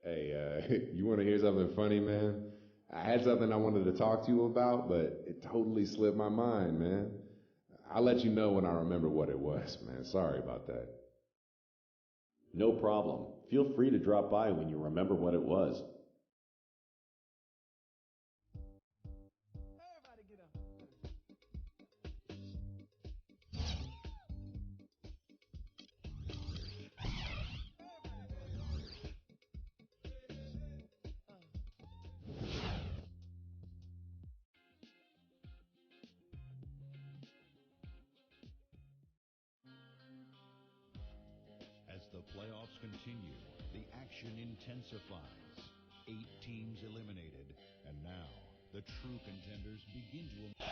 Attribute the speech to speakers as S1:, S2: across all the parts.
S1: Hey, you want to hear something funny, man? I had something I wanted to talk to you about, but it totally slipped my mind, man. I'll let you know when I remember what it was, man. Sorry about that.
S2: No problem. Feel free to drop by when you remember what it was.
S3: As the playoffs continue, the action intensifies. 8 teams eliminated, and now the true contenders begin to emerge.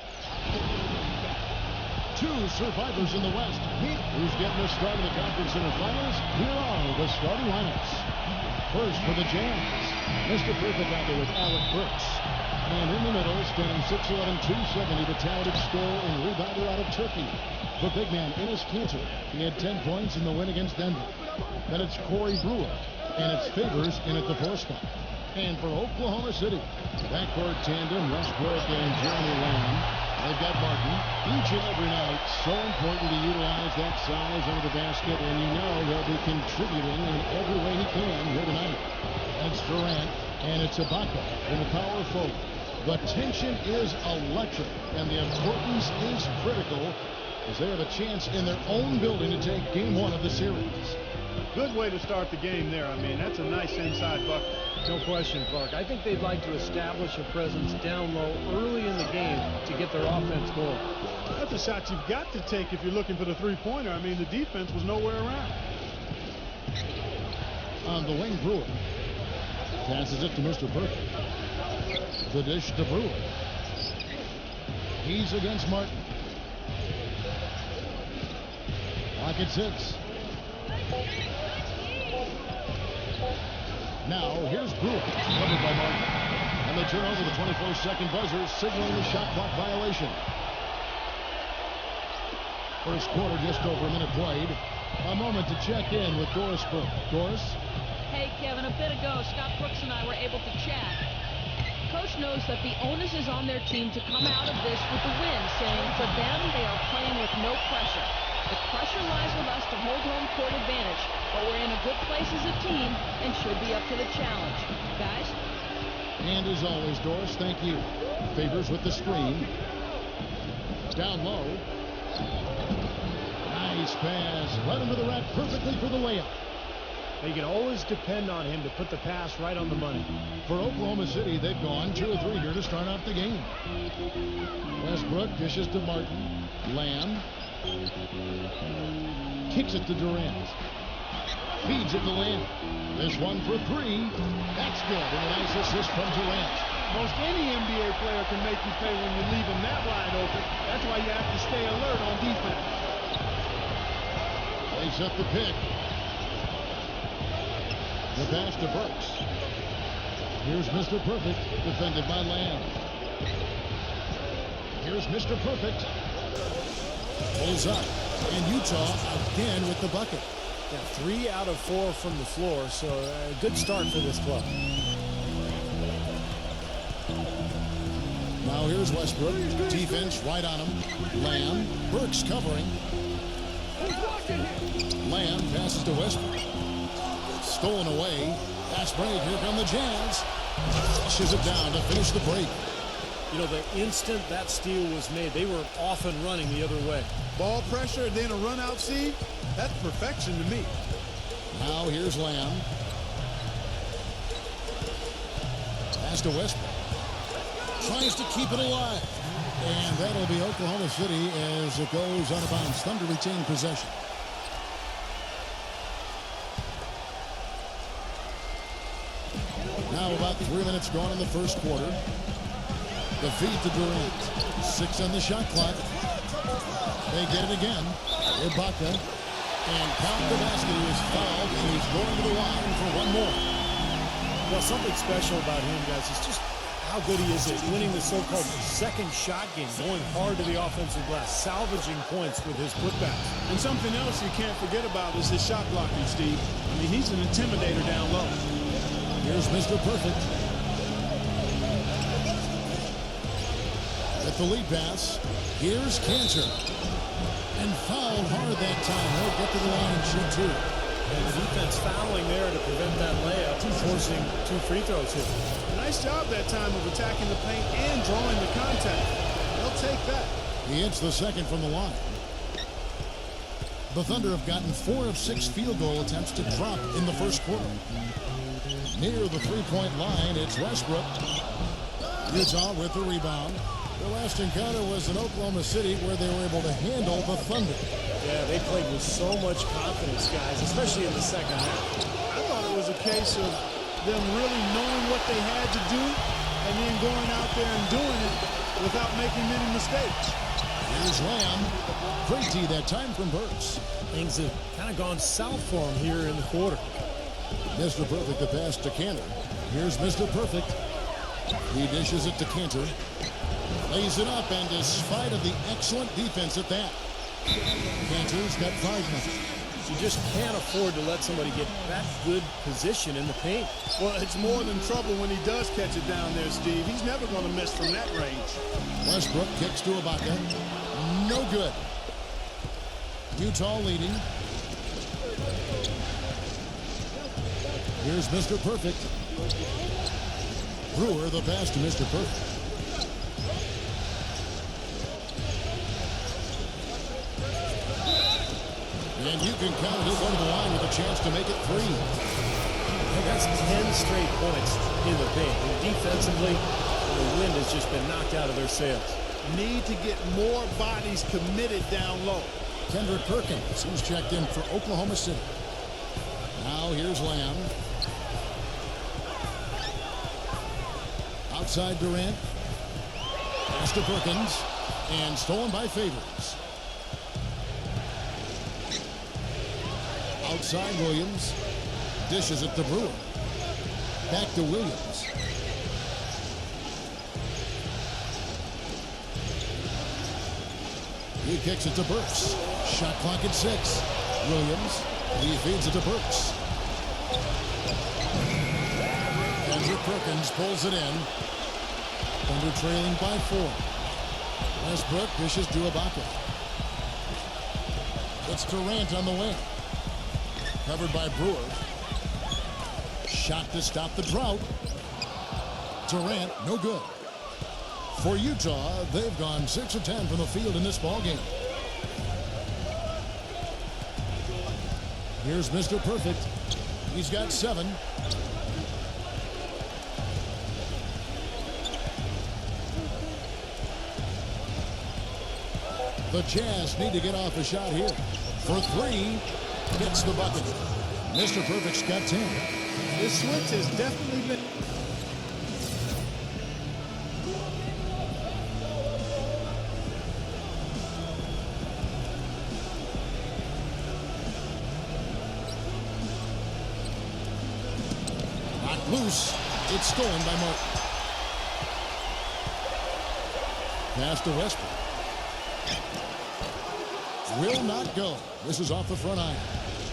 S4: Two survivors in the West meet who's getting the start of the conference semifinals. Here are the starting lineups. First for the Jazz, Mr. Perfect out there with Alec Burks. And in the middle, standing 6'11", 270, the talented scorer and rebounder out of Turkey, the big man, Enes Kanter. He had 10 points in the win against Denver. Then it's Corey Brewer, and it's Favors in at the 4 spot. And for Oklahoma City, backcourt tandem, Westbrook and Jeremy Lamb. They've got Martin each and every night. So important to utilize that size under the basket, and you know they'll be contributing in every way he can here tonight. That's Durant, and it's Ibaka in the power forward. The tension is electric, and the importance is critical as they have a chance in their own building to take game 1 of the series.
S5: Good way to start the game there. I mean, that's a nice inside bucket.
S6: No question, Clark. I think they'd like to establish a presence down low early in the game to get their offense going.
S5: That's a shot you've got to take if you're looking for the three-pointer. I mean, the defense was nowhere around.
S4: On the wing, Brewer passes it to Mr. Perkins. The dish to Brewer. He's against Martin. Clock at 6. Now, here's Brewer, covered by Martin. And they turn over the 24-second buzzer, signaling the shot clock violation. First quarter, just over a minute played. A moment to check in with Doris Brooke. Doris?
S7: Hey, Kevin, a bit ago, Scott Brooks and I were able to chat. Coach knows that the onus is on their team to come out of this with the win, saying for them, they are playing with no pressure. The pressure lies with us to hold home court advantage, but we're in a good place as a team and should be up to the challenge. Guys?
S4: And as always, Doris, thank you. Favors with the screen. Down low. Nice pass. Right into the rack perfectly for the layup.
S6: You can always depend on him to put the pass right on the money.
S4: For Oklahoma City, they've gone 2 of 3 here to start off the game. Westbrook dishes to Martin. Lamb. Kicks it to Durant. Feeds it to Lamb. This one for 3. That's good. And a nice assist from Durant.
S5: Most any NBA player can make you pay when you're leaving that wide open. That's why you have to stay alert on defense.
S4: They set the pick. The pass to Brooks. Here's Mr. Perfect, defended by Lamb. Here's Mr. Perfect. Pulls up. And Utah again with the bucket.
S6: Yeah, 3 out of 4 from the floor, so a good start for this club.
S4: Now here's Westbrook. Defense right on him. Lamb. Burks covering. Lamb passes to Westbrook. Stolen away. Fast break. Here come the Jazz. Flushes it down to finish the break.
S6: You know, the instant that steal was made, they were off and running the other way.
S5: Ball pressure, then a run-out seed. That's perfection to me.
S4: Now here's Lamb. Pass to Westbrook. Tries to keep it alive. And that'll be Oklahoma City as it goes out of bounds. Thunder retain possession. Now about 3 minutes gone in the first quarter. The feed to Durant. 6 on the shot clock. They get it again. Ibaka. And count the basket. He is fouled, and he's going to the line for one more.
S6: Well, something special about him, guys, is just how good he is at winning the so-called second shot game, going hard to the offensive glass, salvaging points with his putbacks.
S5: And something else you can't forget about is his shot blocking, Steve. I mean, he's an intimidator down low.
S4: Here's Mr. Perfect. With the lead pass, here's Cantor. And fouled hard that time. He'll get to the line and shoot two.
S6: And the defense fouling there to prevent that layup, forcing 2 free throws here.
S5: Nice job that time of attacking the paint and drawing the contact. They'll take that.
S4: He hits the second from the line. The Thunder have gotten 4 of 6 field goal attempts to drop in the first quarter. Near the three-point line, it's Westbrook. Utah with the rebound. Their last encounter was in Oklahoma City where they were able to handle the Thunder.
S6: Yeah, they played with so much confidence, guys, especially in the second half.
S5: I thought it was a case of them really knowing what they had to do and then going out there and doing it without making many mistakes.
S4: Here's Lamb. Great D that time from Burks.
S6: Things have kind of gone south for him here in the quarter.
S4: Mr. Perfect the pass to Cantor. Here's Mr. Perfect. He dishes it to Cantor. Lays it up, and despite of the excellent defense at that, Cantor's got 5-0.
S6: You just can't afford to let somebody get that good position in the paint.
S5: Well, it's more than trouble when he does catch it down there, Steve. He's never going to miss from that range.
S4: Westbrook kicks to Ibaka. No good. Utah leading. Here's Mr. Perfect. Brewer the pass to Mr. Perfect. And you can count him on the line with a chance to make it 3.
S6: And that's 10 straight points in the paint. And defensively, the wind has just been knocked out of their sails.
S5: Need to get more bodies committed down low.
S4: Kendrick Perkins, who's checked in for Oklahoma City. Now here's Lamb. Outside Durant. Pass to Perkins. And stolen by Favors. Outside Williams. Dishes it to Brewer. Back to Williams. He kicks it to Burks. Shot clock at 6. Williams. He feeds it to Burks. Kendrick Perkins pulls it in. Thunder trailing by 4. Westbrook dishes to Ibaka. It's Durant on the wing. Covered by Brewer. Shot to stop the drought. Durant, no good. For Utah, they've gone 6 of 10 from the field in this ballgame. Here's Mr. Perfect. He's got 7. The Jazz need to get off a shot here. For 3, gets the bucket. Mr. Perfect's got 10.
S5: This switch has definitely been...
S4: Not loose. It's stolen by Martin. Pass to Westbrook. Will not go. This is off the front iron.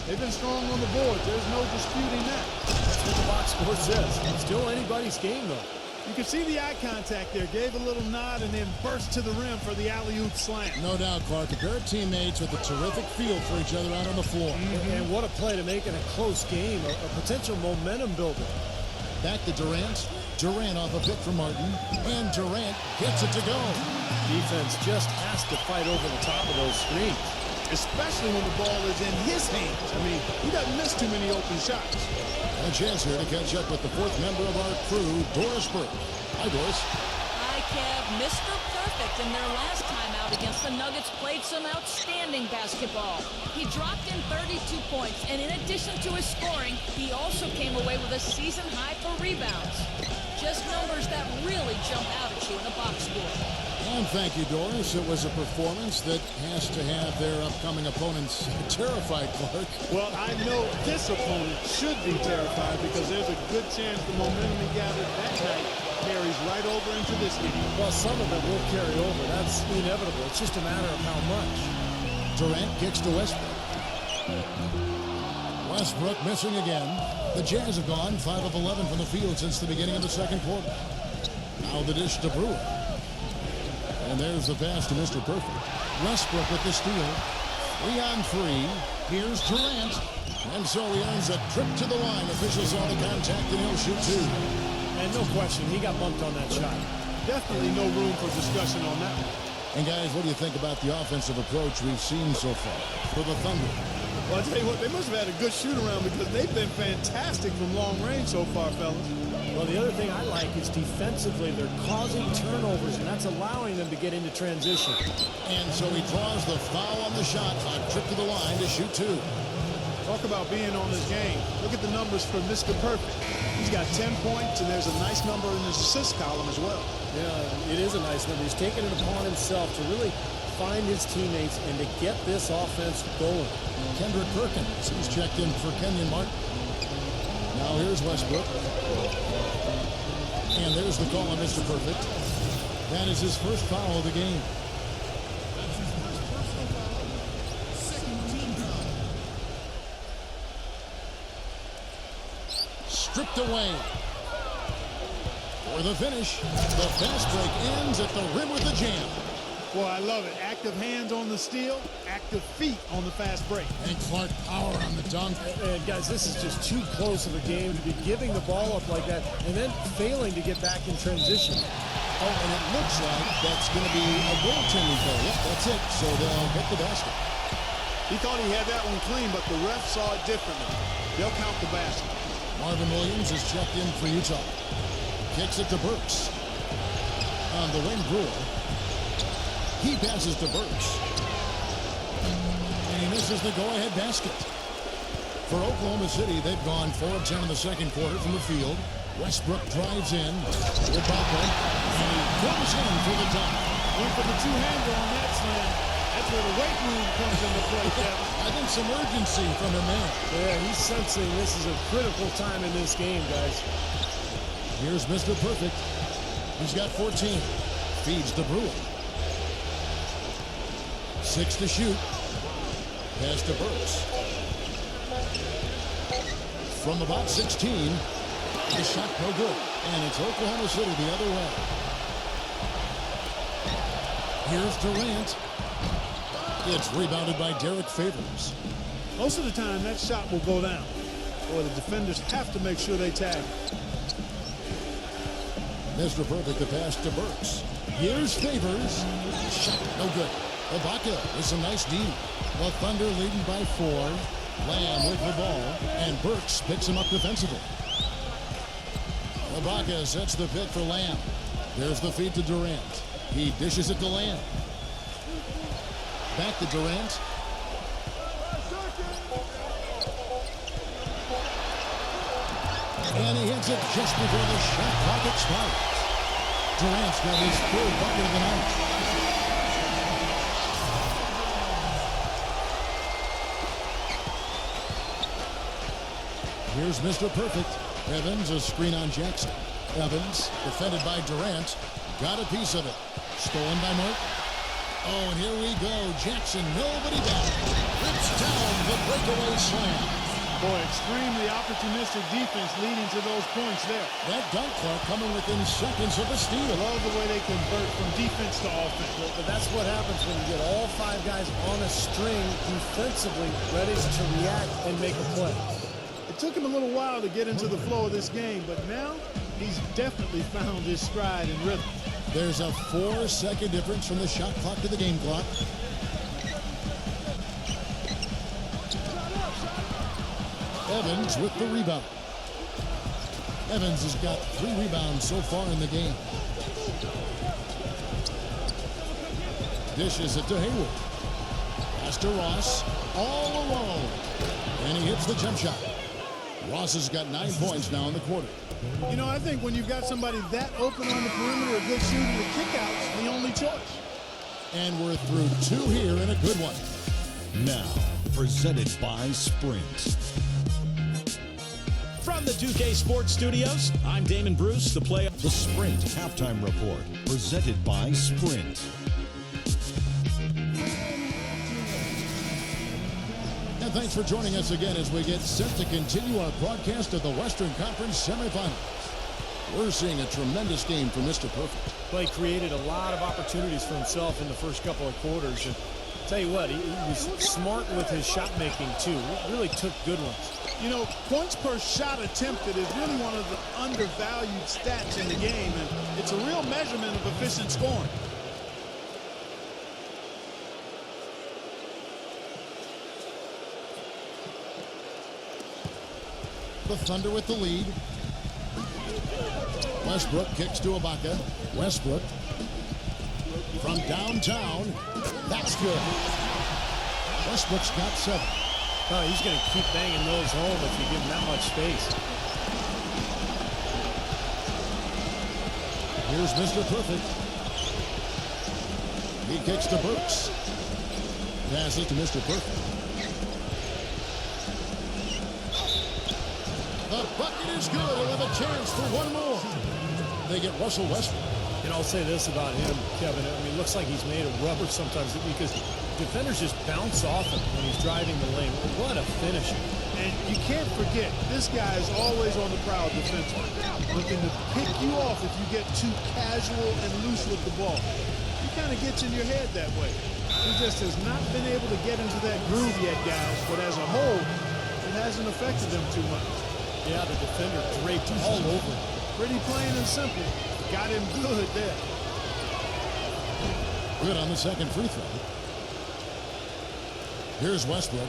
S5: They've been strong on the board. There's no disputing that.
S6: That's what the box score says. Still anybody's game, though.
S5: You can see the eye contact there. Gave a little nod and then burst to the rim for the alley-oop slam.
S4: No doubt, Clark. A pair of teammates with a terrific feel for each other out on the floor.
S6: And what a play to make it a close game. A potential momentum builder.
S4: Back to Durant. Durant off a pick from Martin. And Durant gets it to go.
S6: Defense just has to fight over the top of those screens.
S5: Especially when the ball is in his hands. I mean, he doesn't miss too many open shots.
S4: And a chance here to catch up with the 4th member of our crew, Doris Burke. Hi, Doris.
S7: Hi, Kev. Mr. Perfect in their last time out against the Nuggets played some outstanding basketball. He dropped in 32 points, and in addition to his scoring, he also came away with a season high for rebounds. Just numbers that really jump out at you in the box score.
S4: And thank you, Doris. It was a performance that has to have their upcoming opponents terrified, Clark.
S5: Well, I know this opponent should be terrified because there's a good chance the momentum he gathered that night carries right over into this game.
S6: Well, some of it will carry over. That's inevitable. It's just a matter of how much.
S4: Durant kicks to Westbrook. Westbrook missing again. The Jazz have gone 5 of 11 from the field since the beginning of the second quarter. Now the dish to Brewer. And there's the pass to Mr. Perfect. Westbrook with the steal. 3 on 3. Here's Durant. And so he earns a trip to the line. Officials saw the contact and he'll shoot 2.
S6: And no question, he got bumped on that shot.
S5: Definitely no room for discussion on that one.
S4: And guys, what do you think about the offensive approach we've seen so far for the Thunder?
S5: Well, I'll tell you what, they must have had a good shoot-around because they've been fantastic from long range so far, fellas.
S6: Well, the other thing I like is defensively, they're causing turnovers, and that's allowing them to get into transition.
S4: And so he draws the foul on the shot clock, trip to the line to shoot 2.
S5: Talk about being on this game. Look at the numbers for Mr. Perfect. He's got 10 points, and there's a nice number in his assist column as well.
S6: Yeah, it is a nice number. He's taken it upon himself to really find his teammates and to get this offense going.
S4: Kendrick Perkins, he's checked in for Kenyon Martin. Now here's Westbrook. And there's the call on Mr. Perfect. That is his first foul of the game. Stripped away. For the finish, the fast break ends at the rim with the jam.
S5: Boy, I love it. Active hands on the steal, active feet on the fast break.
S4: And Clark power on the dunk.
S6: And guys, this is just too close of a game to be giving the ball up like that and then failing to get back in transition.
S4: Oh, and it looks like that's going to be a goaltending goal. Yep, that's it. So they'll hit the basket.
S5: He thought he had that one clean, but the ref saw it differently. They'll count the basket.
S4: Marvin Williams is checked in for Utah. Kicks it to Burks. On the wing, Brewer. He passes to Burks. And he misses the go-ahead basket. For Oklahoma City, they've gone 4 of 10 in the second quarter from the field. Westbrook drives in. Ibaka. And he comes in for the dunk.
S5: Went for the two-hander on that slam. That's where the weight room comes into play, Kevin.
S4: I think some urgency from him there.
S6: Yeah, he's sensing this is a critical time in this game, guys.
S4: Here's Mr. Perfect. He's got 14. Feeds to Brewer. 6 to shoot. Pass to Burks. From about 16, the shot no good. And it's Oklahoma City the other way. Here's Durant. It's rebounded by Derek Favors.
S5: Most of the time, that shot will go down. Or the defenders have to make sure they tag.
S4: Mr. Perfect, the pass to Burks. Here's Favors. Shot no good. Ibaka with some nice D. The Thunder leading by 4. Lamb with the ball. And Burks picks him up defensively. Ibaka sets the pick for Lamb. There's the feed to Durant. He dishes it to Lamb. Back to Durant. And he hits it just before the shot clock expires. Durant's got his 3rd bucket of the night. Here's Mr. Perfect. Evans, a screen on Jackson. Evans, defended by Durant, got a piece of it. Stolen by Mark. Oh, and here we go. Jackson, nobody down. Rips down the breakaway slam.
S5: Boy, extremely opportunistic defense leading to those points there.
S4: That dunk clock coming within seconds of the steal.
S5: Love the way they convert from defense to offense.
S6: But that's what happens when you get all 5 guys on a string defensively ready to react and make a play.
S5: It took him a little while to get into the flow of this game, but now he's definitely found his stride and rhythm.
S4: There's a 4-second difference from the shot clock to the game clock. Evans with the rebound. Evans has got 3 rebounds so far in the game. Dishes it to Hayward. Pass to Ross. All alone. And he hits the jump shot. Ross has got 9 points now in the quarter.
S5: You know, I think when you've got somebody that open on the perimeter, a good shooter, the kickout's the only choice.
S4: And we're through 2 here and a good one.
S3: Now, presented by Sprint.
S8: From the 2K Sports Studios, I'm Damon Bruce, the
S3: Sprint Halftime Report, presented by Sprint.
S4: At thanks for joining us again as we get set to continue our broadcast of the Western Conference semifinals. We're seeing a tremendous game from Mr. Perfect.
S6: Well, he created a lot of opportunities for himself in the first couple of quarters. And tell you what, he was smart with his shot making too. He really took good ones.
S5: You know, points per shot attempted is really one of the undervalued stats in the game, and it's a real measurement of efficient scoring.
S4: The Thunder with the lead. Westbrook kicks to Ibaka. Westbrook from downtown. That's good. Westbrook's got 7.
S6: Oh, he's going to keep banging those home if you give him that much space.
S4: Here's Mr. Perfect. He kicks to Burks. Passes to Mr. Perfect. The bucket is good. He'll have a chance for one more. They get Russell Westbrook.
S6: And I'll say this about him, Kevin. I mean, it looks like he's made of rubber sometimes because defenders just bounce off him when he's driving the lane. What a finisher.
S5: And you can't forget, this guy is always on the prowl defensively, looking to pick you off if you get too casual and loose with the ball. He kind of gets in your head that way. He just has not been able to get into that groove yet, guys. But as a whole, it hasn't affected them too much.
S6: Yeah, the defender draped all over him.
S5: Pretty plain and simple. Got him good there.
S4: Good on the second free throw. Here's Westbrook.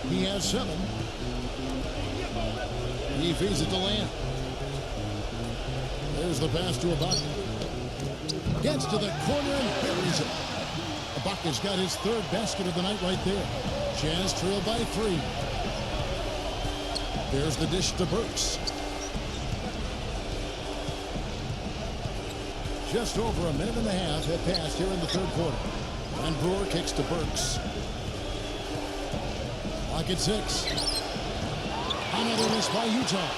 S4: He has 7. He feeds it to Lamb. There's the pass to Ibaka. Gets to the corner and buries it. Ibaka's got his 3rd basket of the night right there. Jazz trail by 3. There's the dish to Burks. Just over a minute and a half have passed here in the 3rd quarter. And Brewer kicks to Burks. Lock at 6. Another miss by Utah.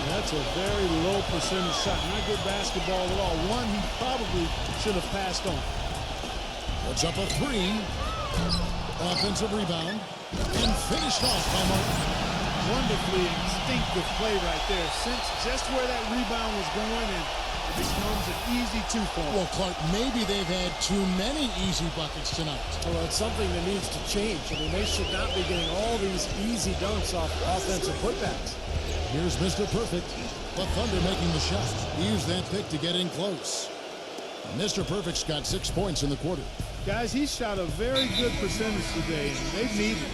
S5: That's a very low percentage shot. Not good basketball at all. One he probably should have passed on.
S4: Puts up a 3. Offensive rebound. And finished off by Martin.
S5: Wonderfully instinctive play right there. Sense just where that rebound was going, and it becomes an easy 2 for him.
S4: Well, Clark, maybe they've had too many easy buckets tonight.
S6: Well, it's something that needs to change. I mean, they should not be getting all these easy dunks off offensive putbacks.
S4: Here's Mr. Perfect. The Thunder making the shot. He used that pick to get in close. Mr. Perfect's got 6 points in the quarter.
S5: Guys, he shot a very good percentage today, and they've needed it.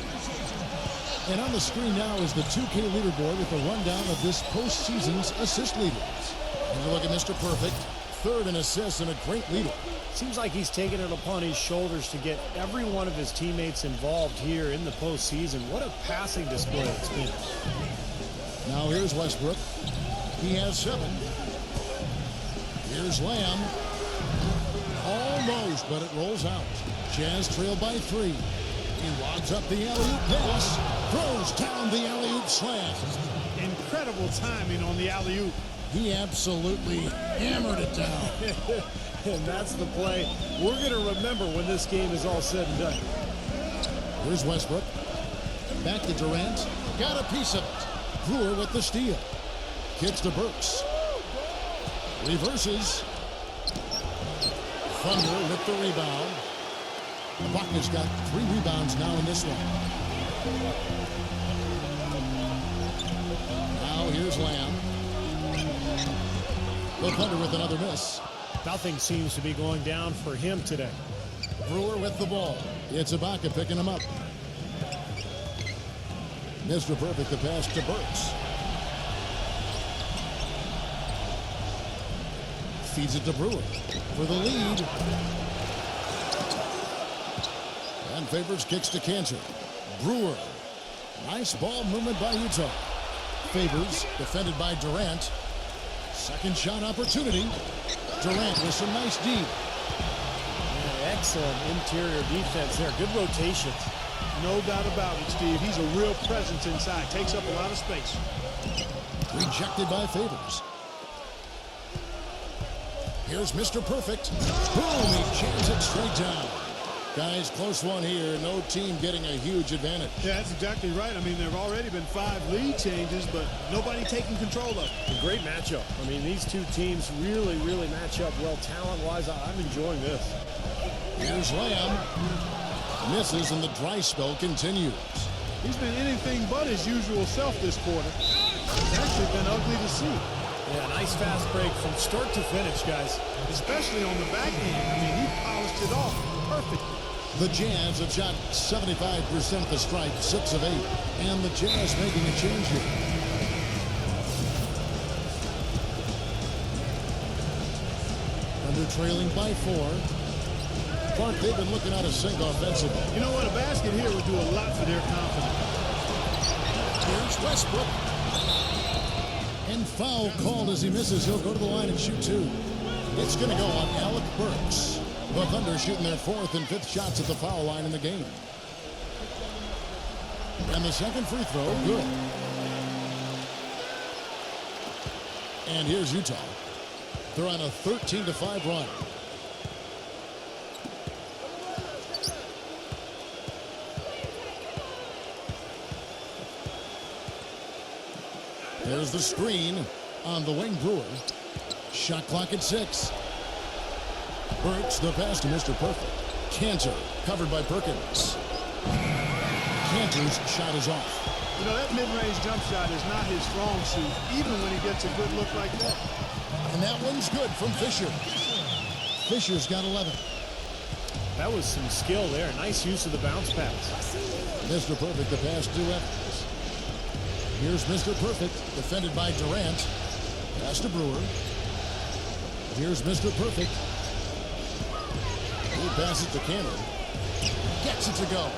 S4: And on the screen now is the 2K leaderboard with a rundown of this postseason's assist leaders. And you look at Mr. Perfect, 3rd in assists and a great leader.
S6: Seems like he's taken it upon his shoulders to get every one of his teammates involved here in the postseason. What a passing display it's been.
S4: Now here's Westbrook. He has 7. Here's Lamb. Almost, but it rolls out. Jazz trail by 3. He wads up the alley-oop pass, throws down the alley-oop slam.
S5: Incredible timing on the alley-oop.
S4: He absolutely hammered it down.
S6: And that's the play we're going to remember when this game is all said and done.
S4: Here's Westbrook. Back to Durant. Got a piece of it. Brewer with the steal. Kicks to Burks. Reverses. Thunder with the rebound. Ibaka's got 3 rebounds now in this one. Now here's Lamb. The Thunder with another miss.
S6: Nothing seems to be going down for him today.
S4: Brewer with the ball. It's Ibaka picking him up. Mr. Perfect, the pass to Burks. Feeds it to Brewer for the lead. And Favors kicks to Cantor. Brewer. Nice ball movement by Utah. Favors defended by Durant. Second shot opportunity. Durant with some nice deep.
S6: Yeah, excellent interior defense there. Good rotations.
S5: No doubt about it, Steve. He's a real presence inside. Takes up a lot of space.
S4: Rejected by Favors. Here's Mr. Perfect. Boom, he jams it straight down. Guys, close one here. No team getting a huge advantage.
S5: Yeah, that's exactly right. I mean, there have already been 5 lead changes, but nobody taking control of it.
S6: A great matchup. I mean, these two teams really match up well talent-wise. I'm enjoying this.
S4: Here's Lamb. Misses, and the dry spell continues.
S5: He's been anything but his usual self this quarter. It's actually been ugly to see.
S6: Yeah, nice fast break from start to finish, guys.
S5: Especially on the back end. I mean, he polished it off perfectly.
S4: The Jazz have shot 75% at the stripe, 6 of 8. And the Jazz making a change here. Under trailing by 4. Clark, they've been looking out of sync offensively.
S5: You know what? A basket here would do a lot for their confidence.
S4: Here's Westbrook. And foul called as he misses. He'll go to the line and shoot 2. It's going to go on Alec Burks. The Thunder shooting their 4th and 5th shots at the foul line in the game. And the second free throw, good. And here's Utah. They're on a 13-5 run. There's the screen on the wing. Brewer. Shot clock at 6. Burks, the pass to Mr. Perfect. Cantor, covered by Perkins. Cantor's shot is off.
S5: You know, that mid-range jump shot is not his strong suit, even when he gets a good look like that.
S4: And that one's good from Fisher. Fisher's got 11.
S6: That was some skill there. Nice use of the bounce pass.
S4: Mr. Perfect, the pass to Evans. Here's Mr. Perfect, defended by Durant. Pass to Brewer. Here's Mr. Perfect. He passes to Caron. Gets it to go.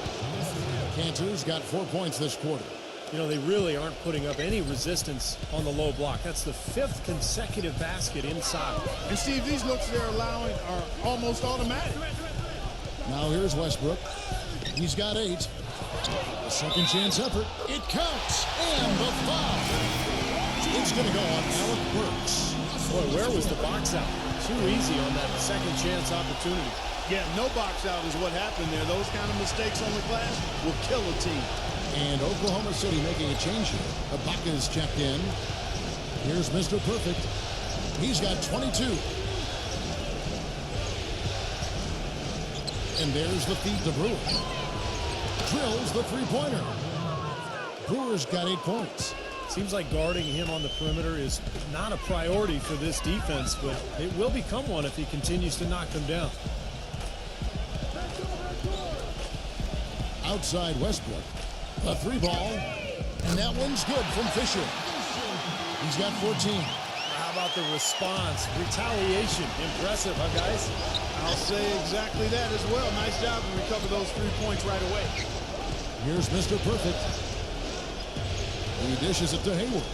S4: Cantor's got 4 points this quarter.
S6: You know, they really aren't putting up any resistance on the low block. That's the 5th consecutive basket inside.
S5: And Steve, these looks they're allowing are almost automatic.
S4: Now here's Westbrook. He's got 8. A second chance effort. It counts. And the foul. It's going to go on Alec Burks.
S6: Boy, where was the box out? Too easy on that second chance opportunity.
S5: Yeah, no box out is what happened there. Those kind of mistakes on the glass will kill a team.
S4: And Oklahoma City making a change here. Ibaka's checked in. Here's Mr. Perfect. He's got 22. And there's the feed to Brewer. Drills the three-pointer. Brewer's got 8 points.
S6: Seems like guarding him on the perimeter is not a priority for this defense, but it will become one if he continues to knock them down.
S4: Outside Westbrook. A 3-ball. And that one's good from Fisher. He's got 14.
S6: How about the response? Retaliation. Impressive, huh, guys?
S5: I'll say exactly that as well. Nice job to recover those 3 points right away.
S4: Here's Mr. Perfect. He dishes it to Hayward.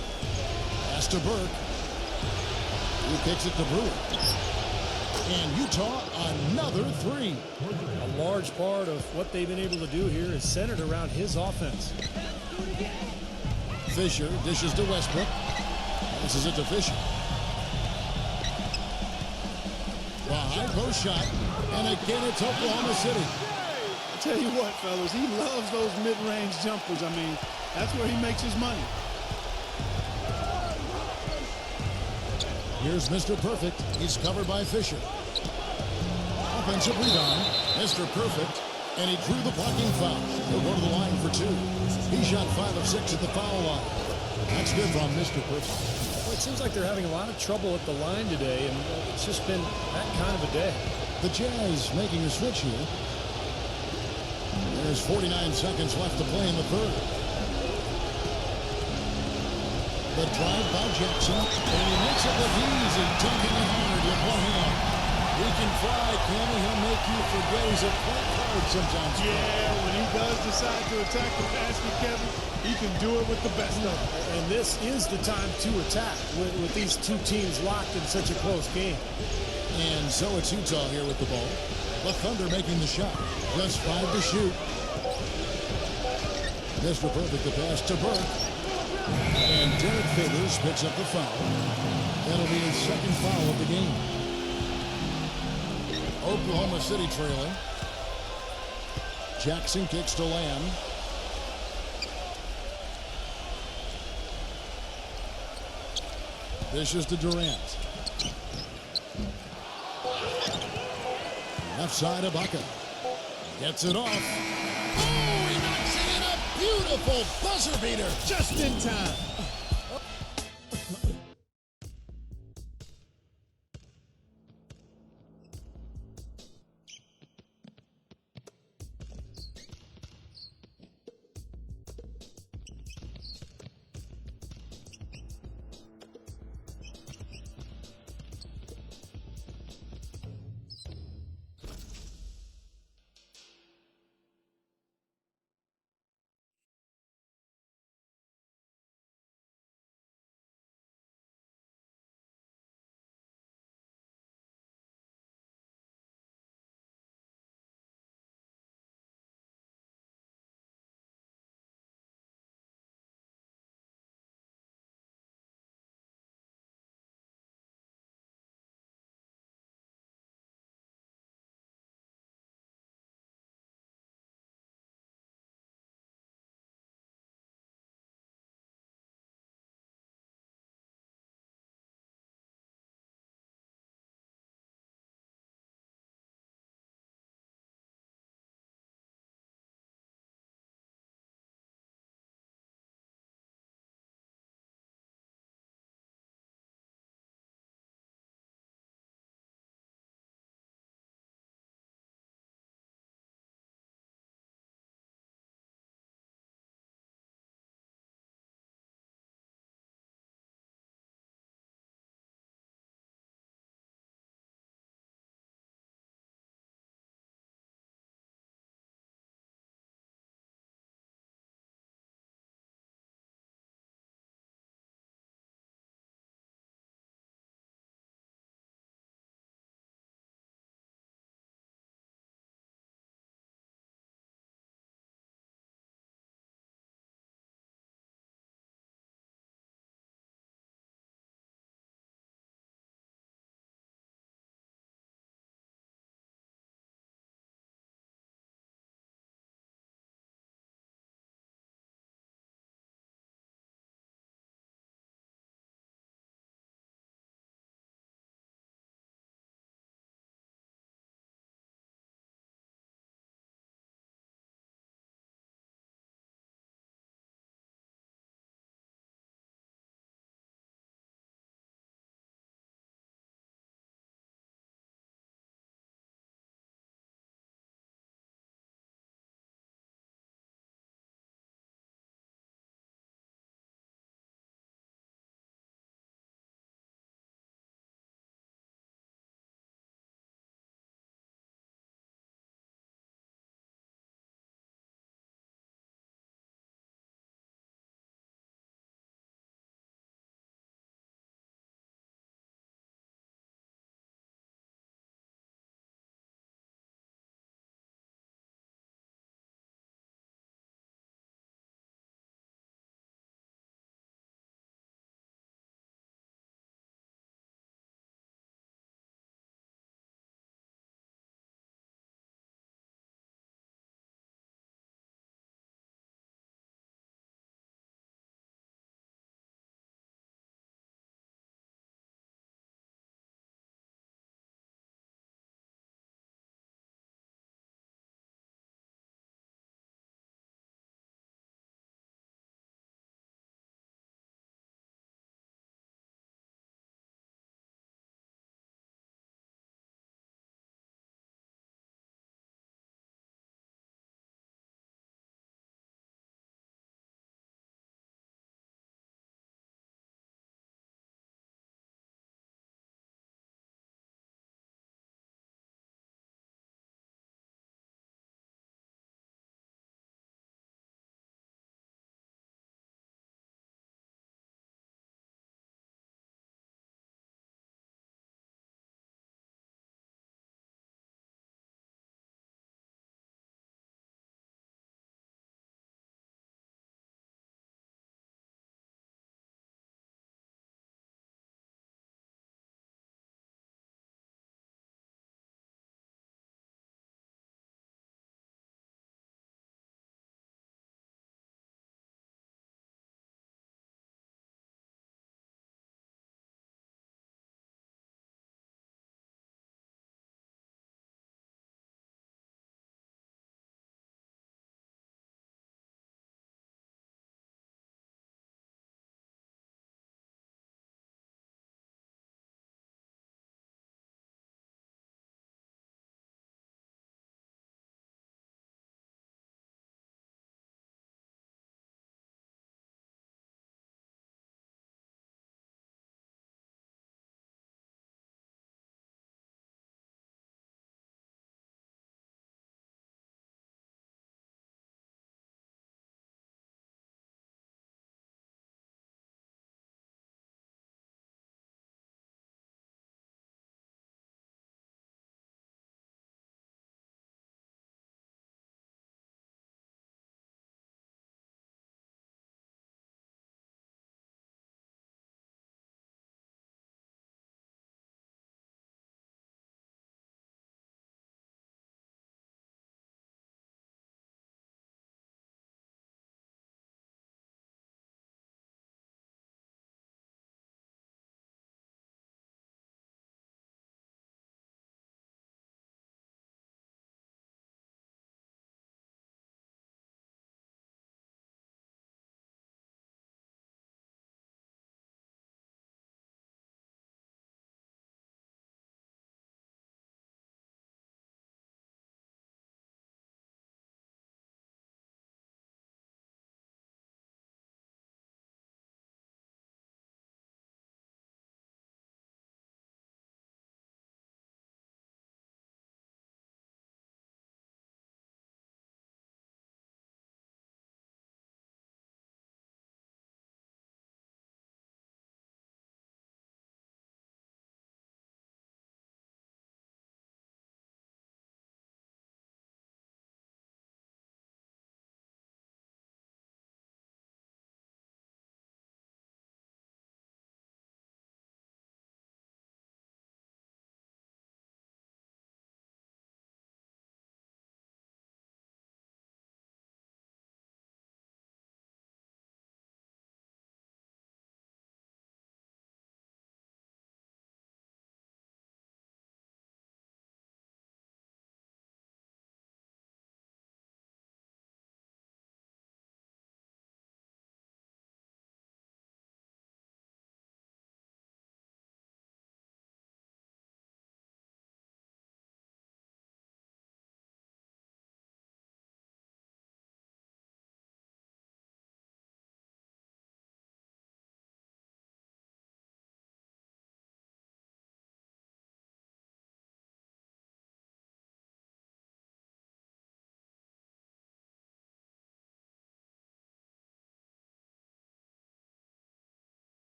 S4: Pass to Burke. He kicks it to Brewer. And Utah, another 3.
S6: A large part of what they've been able to do here is centered around his offense.
S4: Fisher dishes to Westbrook. Passes it to Fisher. The high post shot. And again, it's Oklahoma City.
S5: I tell you what, fellas, he loves those mid-range jumpers. I mean, that's where he makes his money.
S4: Here's Mr. Perfect. He's covered by Fisher. Offensive rebound. Mr. Perfect. And he drew the blocking foul. He'll go to the line for 2. He shot 5 of 6 at the foul line. That's good from Mr. Perfect.
S6: Well, it seems like they're having a lot of trouble at the line today, and it's just been that kind of a day.
S4: The Jazz making a switch here. There's 49 seconds left to play in the 3rd. The drive by Jackson, and he makes it look easy, dunking it hard with one hand. He can fly, can he? He'll make you forget he's a point guard sometimes.
S5: Yeah, when he does decide to attack the basket, Kevin, he can do it with the best of them.
S6: And this is the time to attack with these two teams locked in such a close game.
S4: And so it's Utah here with the ball. The Thunder making the shot. Just 5 to shoot. Mr. Perfect, the pass to Burke. And Derek Favors picks up the foul. That'll be his 2nd foul of the game. Oklahoma City trailing. Jackson kicks to Lamb. Dishes to Durant. Left side, Ibaka. Gets it off. Oh, he knocks it in, a beautiful buzzer beater.
S5: Just in time.